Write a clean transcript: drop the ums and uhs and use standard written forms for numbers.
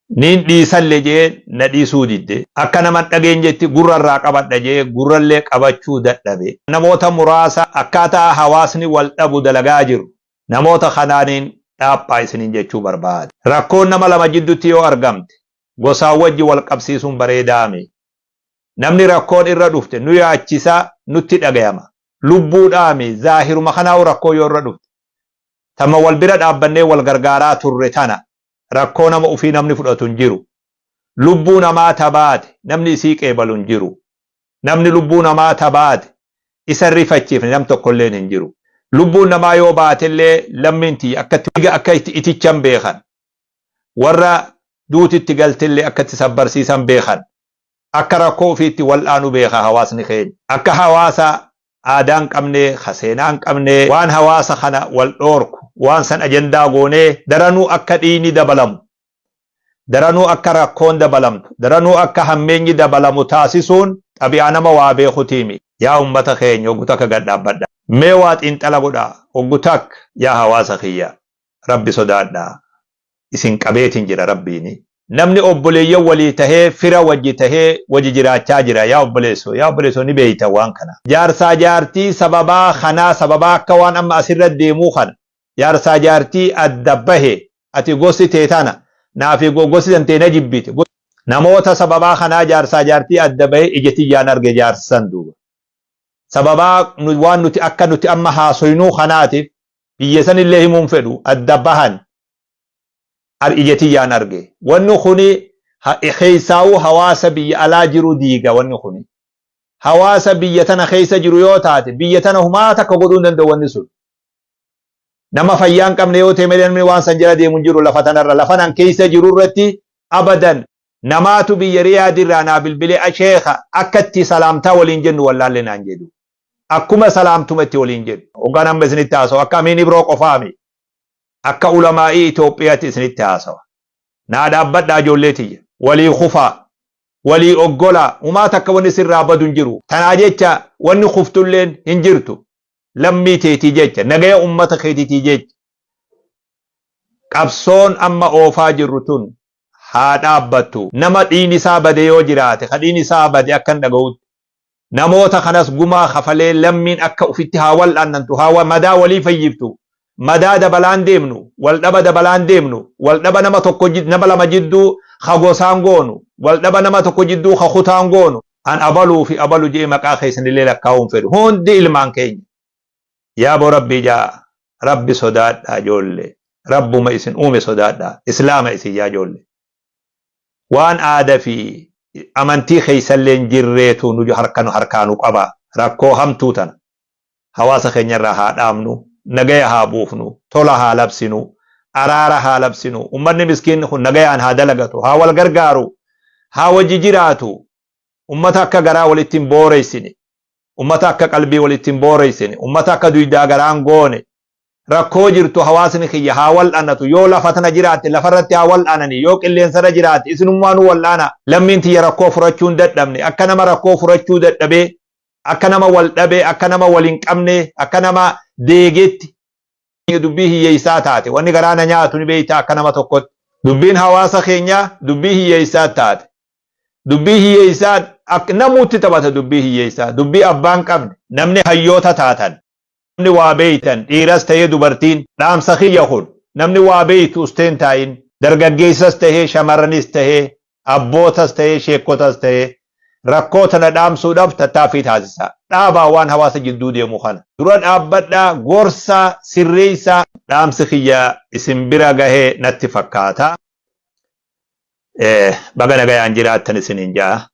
nin dhiisalle jee na dhiisuu didde akka naman dhageenyetti gurrarraa qabadha jee gurrallee qabachuu dadhabe namoota muraasa akkaataa hawaasni wal dhabu dalagaa jiru namoota kanaaniin dhaaphaa isiniin jechuu barbaade rakkoon nama lama jidduutti yoo argamte gosaa wajji wal qabsiisuun bareedaame namni rakkoon irra dhufte nu yaachisa nutti dhagayama lubbuudhaame zaahiruma kanaa rakkoo yoo irra dhufte tama wal bira dhaabbannee wal gargaaraa turre tana rakkoo nama ufii namni fudhatu hin jiru lubbuu namaa tabaate namni isii qeebalu hin jiru namni lubbuu namaa tabaate isa rifachiifne nam tokkolleen hin jiru lubbuun namaa yoo baatellee lamminti akka itichan beekan warra duutitti galtillee akkatti sabbarsiisan beekan akka rakkoo ufiitti wal'aanu beeka hawaasni keenya akka hawaasa aadaan qabnee haseenaan qabnee waan hawaasa kana wal dhoorku waan san ajendaa goonee daranuu akka dhiini dabalamu daranuu akka rakkoon dabalamtu daranuu akka hammeenyi dabalamu taasisuun xabi'aa nama waa beekutiimi yaa ummata keenya oggutakka gadhaabbadha mee waa xiinxala godha oggutak yaa hawaasa kiyya rabbi sodaadha isin qabeetin jira rabbiini namni obboleeyyan walii tahee fira wajji tahee waji jiraachaa jira yaa obboleessoo ni beeyta waan kana jaarsaa jaartii sababaa kanaa sababaa akka waan amma asirra deemuu kana jaarsaa jaartii adda bahe ati gosi teetana naafi gosi dantee na jibbite namoota sababaa kanaa jaarsaa jaartii adda bahe ijatiyyaan arge jaarsan duuba sababaa waan nuti akka nuti amma haasoynuu kanaatiif biyya sanillee himuun fedhu adda bahan ijatiyyaan arge wanni kuni keessaa'uu hawaasa biyya alaa jiru diiga wanni kuni hawaasa biyya tana keessa jiru yoo taate biyya tana humaa takka godhuu hin danda'u wanni sun nama fayyaan qabne yoo ta'e namni waan san jala deemu jiru lafa tanarra lafa nan keessa jiru irratti abadan namaatu biyya riyaadirraa naa bilbilee asheeka akkatti salaamtaa waliin jennu wallaalle naan jedhu akkuma salaamtuma itti waliin jedhu hoggaan amma isinitti haasa'u akka amiin ibroo qofaami akka ulamaa'ii Itoophiyaatti isinitti haasawa naa dhaabbadhaa ijoollee tiyya walii kufaa walii oggolaa humaa takka wanni sirraa badu hin jiru tanaa jecha wanni kuftulleen hin jirtu lammii teetii jecha nagaya ummata keetiitii jecha qabsoon amma oofaa jirru tun haa dhaabbattu nama dhiin isaa bade yoo jiraate ka dhiin isaa bade akkan dhaga'utti namoota kanas gumaa kafalee lammiin akka ufitti haa wal'aannantu haa madaa walii fayyiftu madaa dabalaan deemnu wal dhaba dabalaan deemnu wal dhaba nama tokko nama lama jidduu ka gosaan goonu wal dhaba nama tokko jidduu ka kutaan goonu an abaluu fi abalu jee maqaa keessanillee lakkaa'uun fedhu hundi ilmaan keenya yaa bo rabbi jaa rabbi sodaadhaa ijoollee rabbuma isin uume sodaadhaa islaama isin yaa ijoollee waan aadaa fi amantii keessalleen jirreetu nu harkaanu qaba rakkoo hamtuu tana hawaasa keenyarraa haa dhaabnu nagaya haa buufnu tola haa labsinu araara haa labsinu ummanni miskiin kun nagayaan haa dalagatu haa wal gargaaru haa wajji jiraatu ummata akka garaa walittiin booreysine ummata akka qalbii walittiin booreysine ummata akka duydaa garaan goone rakkoo jirtu hawaasni kiyya haa wal'aanatu yoo lafa tana jiraatte lafarratti haa wal'aanani yoo qilleensarra jiraatte isinummaanuu wal'aana lammiin tiyya rakkoo furachuu hin dadhabne akka nama rakkoo furachuu dadhabee akka nama wal dhabee akka nama waliin qabne akka nama deegetti dubbii hiyyeessaa taate wanni garaana nyaatu ni beeyta akka nama tokkotti dubbiin hawaasa keenya dubbii hiyyeessaa taate dubbii hiyyeessaa namuutti taphata dubbii hiyyeessaa dubbii abbaan qabne namni hayyoota taatan namni waa beeytan dhiiras ta'ee dubartiin dhaamsa kiyya kun namni waa beeytu usteen taa'in dargaggeessas ta'ee shamarranis ta'ee abbootas ta'ee sheekotas ta'ee rakkoo tana dhaamsuudhaaf tattaaffii taasisa dhaabaa waan hawaasa jidduu deemu kana dura dhaabbadhaa gorsaa sirreessaa dhaamsi kiyya isin bira gahee natti fakkaata baga nagayaan jiraattan isiniin jaa